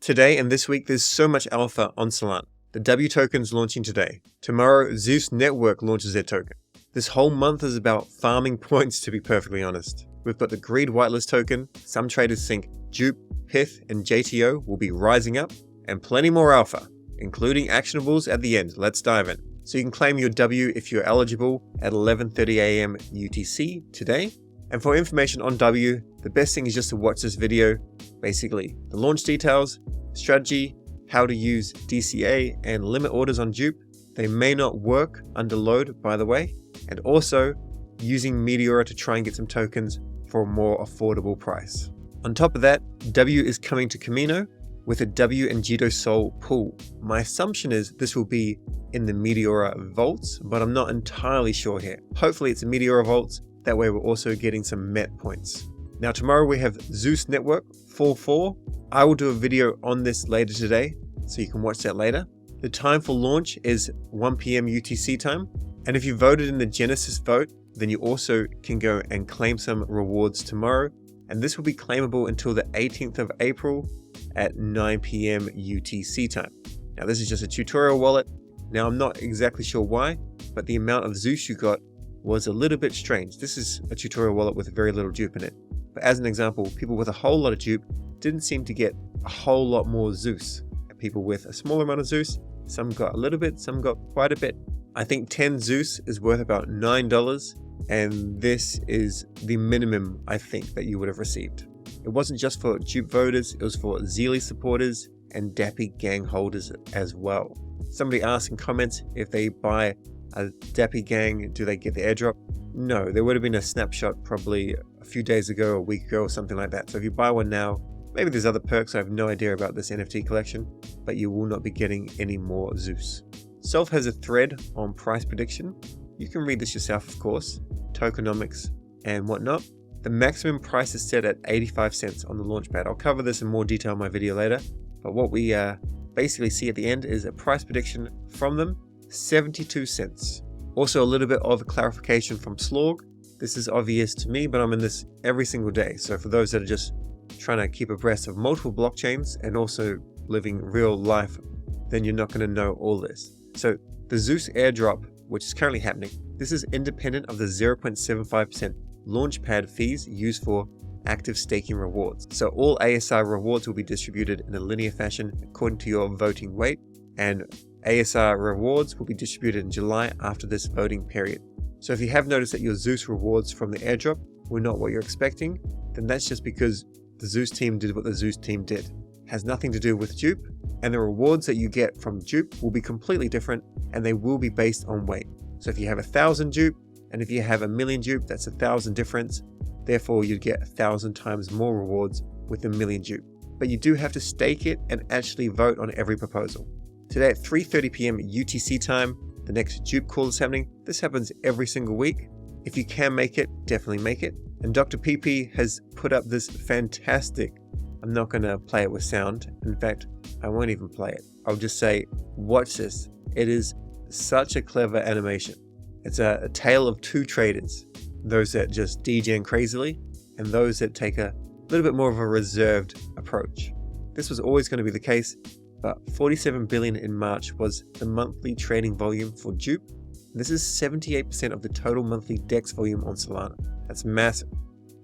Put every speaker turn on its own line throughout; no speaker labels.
Today and this week, there's so much alpha on Solana. The W token's launching today. Tomorrow, Zeus Network launches their token. This whole month is about farming points, to be perfectly honest. We've got the Greed Whitelist token. Some traders think JUP, PYTH, and JTO will be rising up, and plenty more alpha, including actionables at the end. Let's dive in. So you can claim your W if you're eligible at 11:30 AM UTC today. And for information on W, the best thing is just to watch this video. Basically, the launch details, strategy, how to use DCA and limit orders on JUP. They may not work under load, by the way. And also using Meteora to try and get some tokens for a more affordable price. On top of that, W is coming to Camino with a W and Jito Sol pool. My assumption is this will be in the Meteora vaults, but I'm not entirely sure here. Hopefully it's a Meteora vaults. That way we're also getting some MET points. Now tomorrow we have Zeus Network 4.4. I will do a video on this later today, so you can watch that later. The time for launch is 1 PM UTC time. And if you voted in the Genesis vote, then you also can go and claim some rewards tomorrow. And this will be claimable until the 18th of April at 9 PM UTC time. Now this is just a tutorial wallet. Now I'm not exactly sure why, but the amount of Zeus you got was a little bit strange. This is a tutorial wallet with very little JUP in it. But as an example, people with a whole lot of JUP didn't seem to get a whole lot more Zeus. And people with a smaller amount of Zeus, some got a little bit, some got quite a bit. I think 10 Zeus is worth about $9, and this is the minimum I think that you would have received. It wasn't just for JUP voters, it was for Zealy supporters and Dappy gang holders as well. Somebody asked in comments if they buy a Dappy gang, do they get the airdrop? No, there would have been a snapshot probably a few days ago, a week ago, or something like that. So if you buy one now, maybe there's other perks. I have no idea about this NFT collection, but you will not be getting any more Zeus. Self has a thread on price prediction. You can read this yourself, of course, tokenomics and whatnot. The maximum price is set at 85 cents on the launchpad. I'll cover this in more detail in my video later, but what we basically see at the end is a price prediction from them, 72 cents. Also a little bit of a clarification from Slorg. This is obvious to me, but I'm in this every single day. So for those that are just trying to keep abreast of multiple blockchains and also living real life, then you're not going to know all this. So the Zeus airdrop, which is currently happening, this is independent of the 0.75% launchpad fees used for active staking rewards. So all ASR rewards will be distributed in a linear fashion according to your voting weight, and ASR rewards will be distributed in July after this voting period. So if you have noticed that your Zeus rewards from the airdrop were not what you're expecting, then that's just because the Zeus team did what the Zeus team did. It has nothing to do with JUP, and the rewards that you get from JUP will be completely different, and they will be based on weight. So if you have 1,000 JUP, and if you have 1,000,000 JUP, that's 1,000 difference. Therefore, you'd get 1,000 times more rewards with 1,000,000 JUP. But you do have to stake it and actually vote on every proposal. Today at 3:30 PM UTC time, the next JUP call is happening. This happens every single week. If you can make it, definitely make it. And Dr. PP has put up this fantastic, I'm not going to play it with sound. In fact, I won't even play it. I'll just say, watch this. It is such a clever animation. It's a tale of two traders. Those that just DJing crazily and those that take a little bit more of a reserved approach. This was always going to be the case, but 47 billion in March was the monthly trading volume for JUP. This is 78% of the total monthly DEX volume on Solana. That's massive.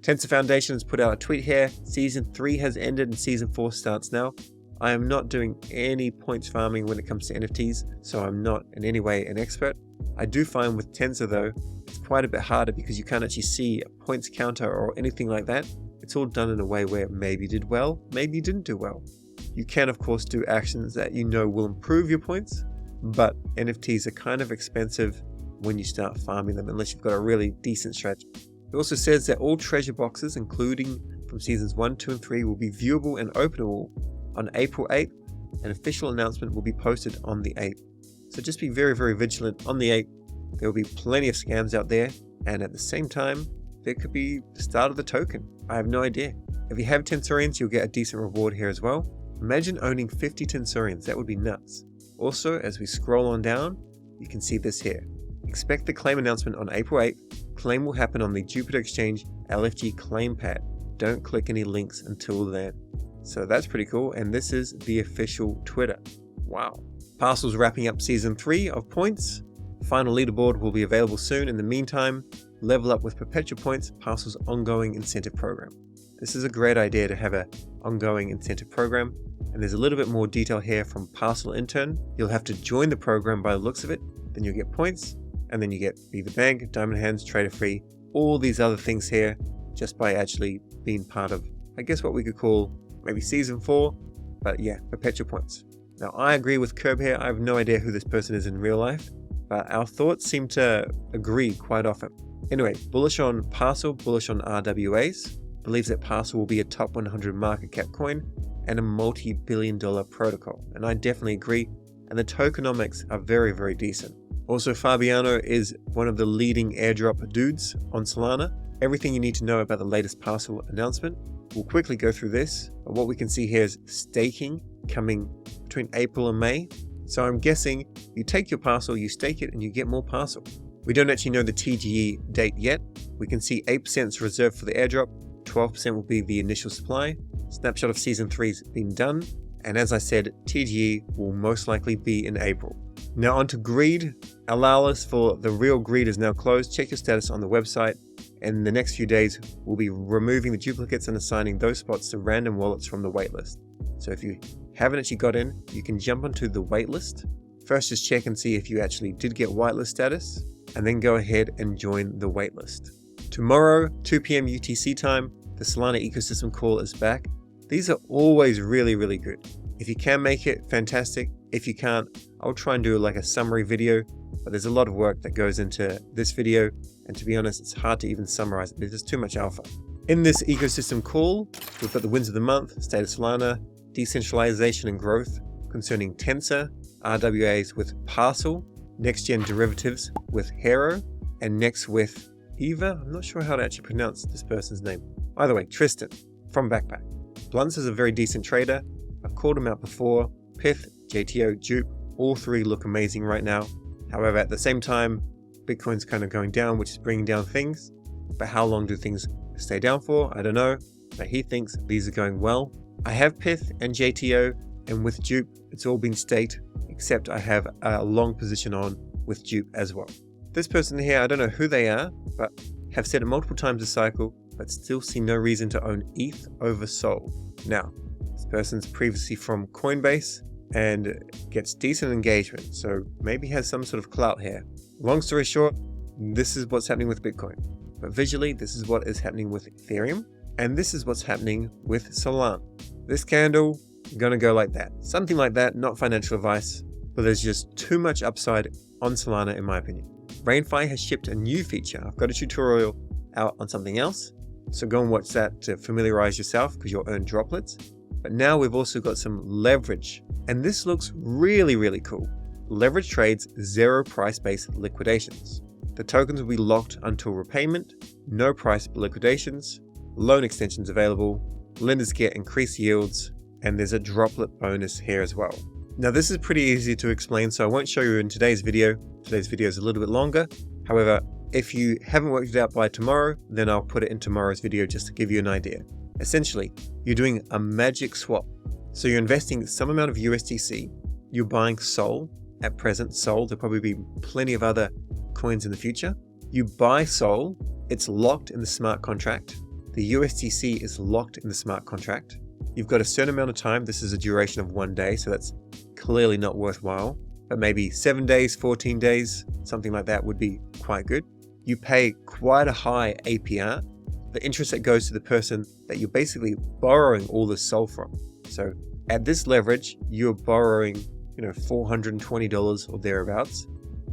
Tensor Foundation has put out a tweet here. Season 3 has ended and Season 4 starts now. I am not doing any points farming when it comes to NFTs, so I'm not in any way an expert. I do find with Tensor though, it's quite a bit harder because you can't actually see a points counter or anything like that. It's all done in a way where maybe you did well, maybe you didn't do well. You can of course do actions that you know will improve your points, but NFTs are kind of expensive when you start farming them unless you've got a really decent strategy. It also says that all treasure boxes, including from seasons 1, 2, and 3, will be viewable and openable on April 8th. An official announcement will be posted on the 8th. So just be very, very vigilant on the 8th. There will be plenty of scams out there, and at the same time, there could be the start of the token. I have no idea. If you have Tensorians, you'll get a decent reward here as well. Imagine owning 50 Tensorians, that would be nuts. Also, as we scroll on down, you can see this here. Expect the claim announcement on April 8th. Claim will happen on the Jupiter Exchange LFG claim pad. Don't click any links until then. So that's pretty cool. And this is the official Twitter. Wow. Parcel's wrapping up season 3 of points. Final leaderboard will be available soon. In the meantime, level up with perpetual points, Parcel's ongoing incentive program. This is a great idea to have an ongoing incentive program. And there's a little bit more detail here from Parcl Intern. You'll have to join the program by the looks of it. Then you'll get points. And then you get Be the Bank, Diamond Hands, Trader Free, all these other things here just by actually being part of, I guess what we could call maybe season 4. But yeah, perpetual points. Now I agree with Curb here. I have no idea who this person is in real life, but our thoughts seem to agree quite often. Anyway, bullish on Parcl, bullish on RWAs. Believes that Parcl will be a top 100 market cap coin and a multi-billion-dollar protocol. And I definitely agree. And the tokenomics are very, very decent. Also, Fabiano is one of the leading airdrop dudes on Solana. Everything you need to know about the latest Parcl announcement. We'll quickly go through this. But what we can see here is staking coming between April and May. So I'm guessing you take your Parcl, you stake it, and you get more Parcl. We don't actually know the TGE date yet. We can see 8% is reserved for the airdrop. 12% will be the initial supply. Snapshot of season 3's been done. And as I said, TGE will most likely be in April. Now onto greed. Allow us for the real greed is now closed. Check your status on the website. In the next few days, we'll be removing the duplicates and assigning those spots to random wallets from the waitlist. So if you haven't actually got in, you can jump onto the waitlist. First, just check and see if you actually did get whitelist status, and then go ahead and join the waitlist. Tomorrow, 2 p.m. UTC time, the Solana ecosystem call is back. These are always really, really good. If you can make it, fantastic. If you can't, I'll try and do like a summary video, but there's a lot of work that goes into this video. And to be honest, it's hard to even summarize it. There's just too much alpha. In this ecosystem call, we've got the wins of the month, State of Solana, decentralization and growth concerning Tensor, RWAs with Parcl, next-gen derivatives with Hero, and next with Eva. I'm not sure how to actually pronounce this person's name. Either way, Tristan from Backpack. Blunts is a very decent trader. I've called him out before. PYTH, JTO, JUP, all three look amazing right now. However, at the same time, Bitcoin's kind of going down, which is bringing down things. But how long do things stay down for? I don't know. But he thinks these are going well. I have PYTH and JTO, and with JUP, it's all been staked, except I have a long position on with JUP as well. This person here, I don't know who they are, but have said it multiple times this cycle, but still see no reason to own ETH over SOL. Now, this person's previously from Coinbase and gets decent engagement, so maybe has some sort of clout here. Long story short, this is what's happening with Bitcoin. But visually, this is what is happening with Ethereum, and this is what's happening with Solana. This candle, gonna go like that. Something like that, not financial advice, but there's just too much upside on Solana in my opinion. Rainfi has shipped a new feature. I've got a tutorial out on something else, so go and watch that to familiarize yourself because you'll earn droplets. But now we've also got some leverage, and this looks really, really cool. Leverage trades, zero price-based liquidations. The tokens will be locked until repayment, no price liquidations, loan extensions available, lenders get increased yields, and there's a droplet bonus here as well. Now this is pretty easy to explain, so I won't show you in today's video. Today's video is a little bit longer. However, if you haven't worked it out by tomorrow, then I'll put it in tomorrow's video just to give you an idea. Essentially, you're doing a magic swap. So you're investing some amount of USDC, you're buying SOL. At present, SOL, there'll probably be plenty of other coins in the future. You buy SOL, it's locked in the smart contract. The USDC is locked in the smart contract. You've got a certain amount of time. This is a duration of 1 day, so that's clearly not worthwhile. But maybe 7 days, 14 days, something like that would be quite good. You pay quite a high APR, the interest that goes to the person that you're basically borrowing all the SOL from. So at this leverage, you're borrowing, $420 or thereabouts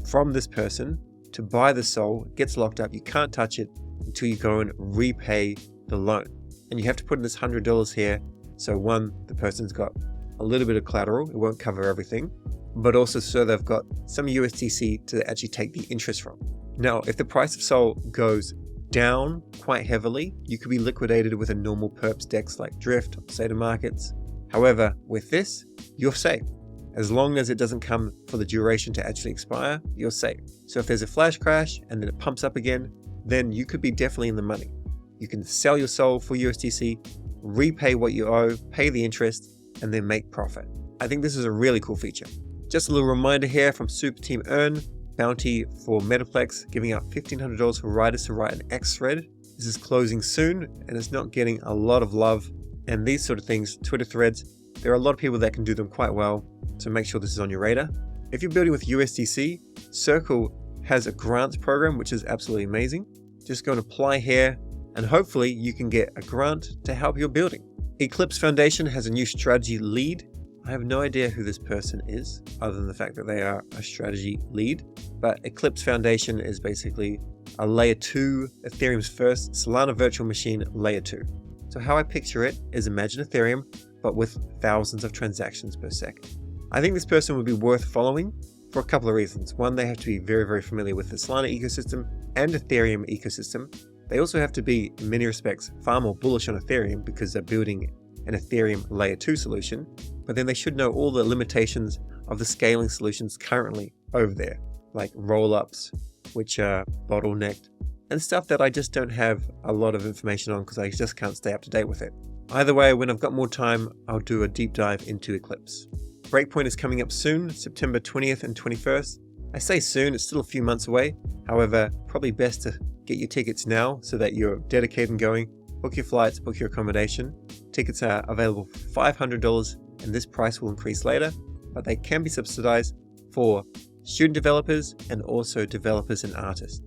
from this person to buy the SOL. It gets locked up. You can't touch it until you go and repay the loan. And you have to put in this $100 here. So one, the person's got a little bit of collateral. It won't cover everything, but also so they've got some USDC to actually take the interest from. Now, if the price of SOL goes down quite heavily, you could be liquidated with a normal perps DEX like Drift or Seder Markets. However, with this, you're safe. As long as it doesn't come for the duration to actually expire, you're safe. So if there's a flash crash and then it pumps up again, then you could be definitely in the money. You can sell your SOL for USDC, repay what you owe, pay the interest, and then make profit. I think this is a really cool feature. Just a little reminder here from Superteam Earn, bounty for Metaplex, giving out $1,500 for writers to write an X thread. This is closing soon, and it's not getting a lot of love. And these sort of things, Twitter threads, there are a lot of people that can do them quite well, so make sure this is on your radar. If you're building with USDC, Circle has a grants program, which is absolutely amazing. Just go and apply here, and hopefully you can get a grant to help your building. Eclipse Foundation has a new strategy lead. I have no idea who this person is, other than the fact that they are a strategy lead. But Eclipse Foundation is basically a layer 2, Ethereum's first Solana virtual machine layer 2. So how I picture it is imagine Ethereum, but with thousands of transactions per second. I think this person would be worth following for a couple of reasons. One, they have to be very, very familiar with the Solana ecosystem and Ethereum ecosystem. They also have to be, in many respects, far more bullish on Ethereum because they're building an Ethereum layer 2 solution, but then they should know all the limitations of the scaling solutions currently over there, like roll-ups, which are bottlenecked, and stuff that I just don't have a lot of information on because I just can't stay up to date with it. Either way, when I've got more time, I'll do a deep dive into Eclipse. Breakpoint is coming up soon, September 20th and 21st. I say soon, it's still a few months away. However, probably best to get your tickets now so that you're dedicated and going. Book your flights, book your accommodation. Tickets are available for $500 and this price will increase later, but they can be subsidized for student developers and also developers and artists.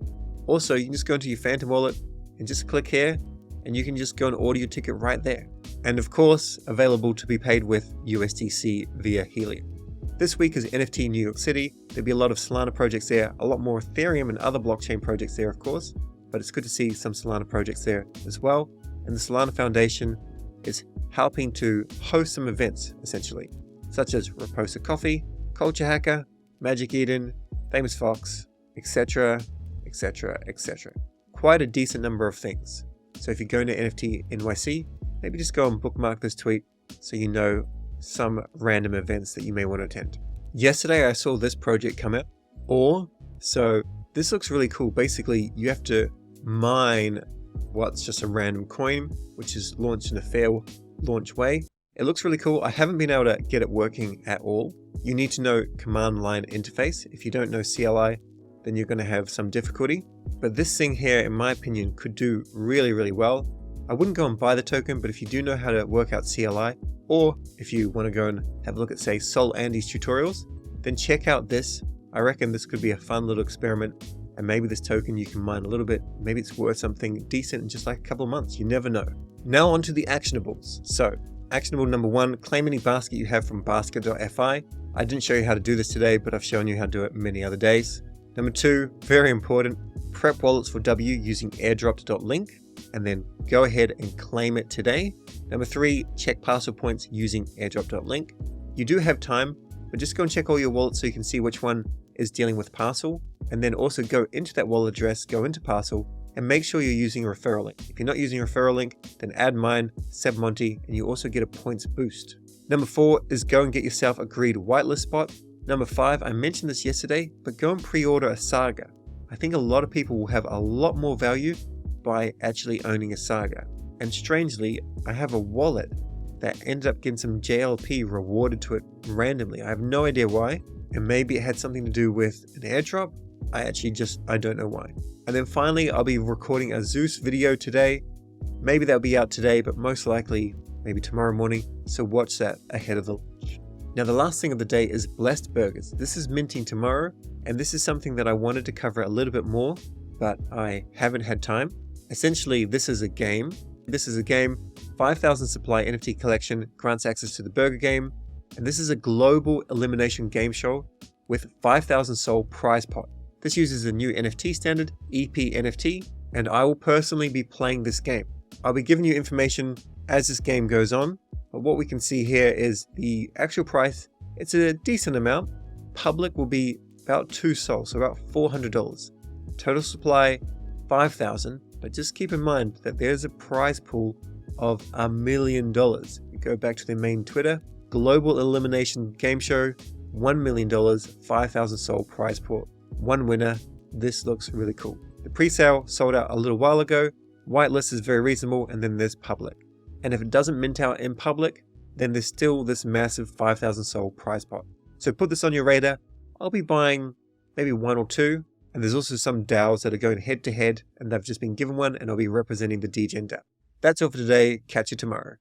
Also, you can just go into your Phantom wallet and just click here and you can just go and order your ticket right there. And of course, available to be paid with USDC via Helium. This week is NFT New York City. There'll be a lot of Solana projects there, a lot more Ethereum and other blockchain projects there, of course, but it's good to see some Solana projects there as well. And the Solana Foundation is helping to host some events, essentially, such as Reposa Coffee, Culture Hacker, Magic Eden, Famous Fox, etc., etc., etc. Quite a decent number of things. So if you're going to NFT NYC, maybe just go and bookmark this tweet so you know some random events that you may want to attend. Yesterday I saw this project come out, so this looks really cool. Basically, you have to mine what's just a random coin, which is launched in a fair launch way. It looks really cool. I haven't been able to get it working at all. You need to know command line interface. If you don't know CLI, then you're going to have some difficulty. But this thing here, in my opinion, could do really, really well. I wouldn't go and buy the token, but if you do know how to work out CLI, or if you want to go and have a look at, say, Sol Andy's tutorials, then check out this. I reckon this could be a fun little experiment, and maybe this token you can mine a little bit. Maybe it's worth something decent in just like a couple of months. You never know. Now onto the actionables. So, actionable number 1, claim any basket you have from basket.fi. I didn't show you how to do this today, but I've shown you how to do it many other days. Number 2, very important, prep wallets for W using airdrop.link, and then go ahead and claim it today. Number 3, check Parcl points using airdrop.link. You do have time, but just go and check all your wallets so you can see which one is dealing with Parcl, and then also go into that wallet address, go into Parcl, and make sure you're using a referral link. If you're not using a referral link, then add mine, Seb Monty, and you also get a points boost. Number 4 is go and get yourself a greed whitelist spot. Number 5, I mentioned this yesterday, but go and pre-order a Saga. I think a lot of people will have a lot more value by actually owning a Saga. And strangely, I have a wallet that ended up getting some JLP rewarded to it randomly. I have no idea why, and maybe it had something to do with an airdrop. I don't know why. And then finally, I'll be recording a Zeus video today. Maybe that'll be out today, but most likely maybe tomorrow morning. So watch that ahead of the launch. Now the last thing of the day is Blessed Burgers. This is minting tomorrow, and this is something that I wanted to cover a little bit more, but I haven't had time. Essentially, this is a game. 5,000 supply NFT collection grants access to the burger game, and this is a global elimination game show with 5,000 soul prize pot. This uses a new NFT standard, EP NFT, and I will personally be playing this game. I'll be giving you information as this game goes on, but what we can see here is the actual price. It's a decent amount. Public will be about 2 soul, so about $400. Total supply, 5,000, but just keep in mind that there's a prize pool of $1 million. You go back to the main Twitter, global elimination game show, $1 million, 5,000 soul prize pool. One winner. This looks really cool. The pre-sale sold out a little while ago. Whitelist is very reasonable, and then there's public. and if it doesn't mint out in public, then there's still this massive 5,000 Sol prize pot. So put this on your radar. I'll be buying maybe 1 or 2, and there's also some DAOs that are going head to head, and they've just been given one, and I'll be representing the DGen DAO. That's all for today. Catch you tomorrow.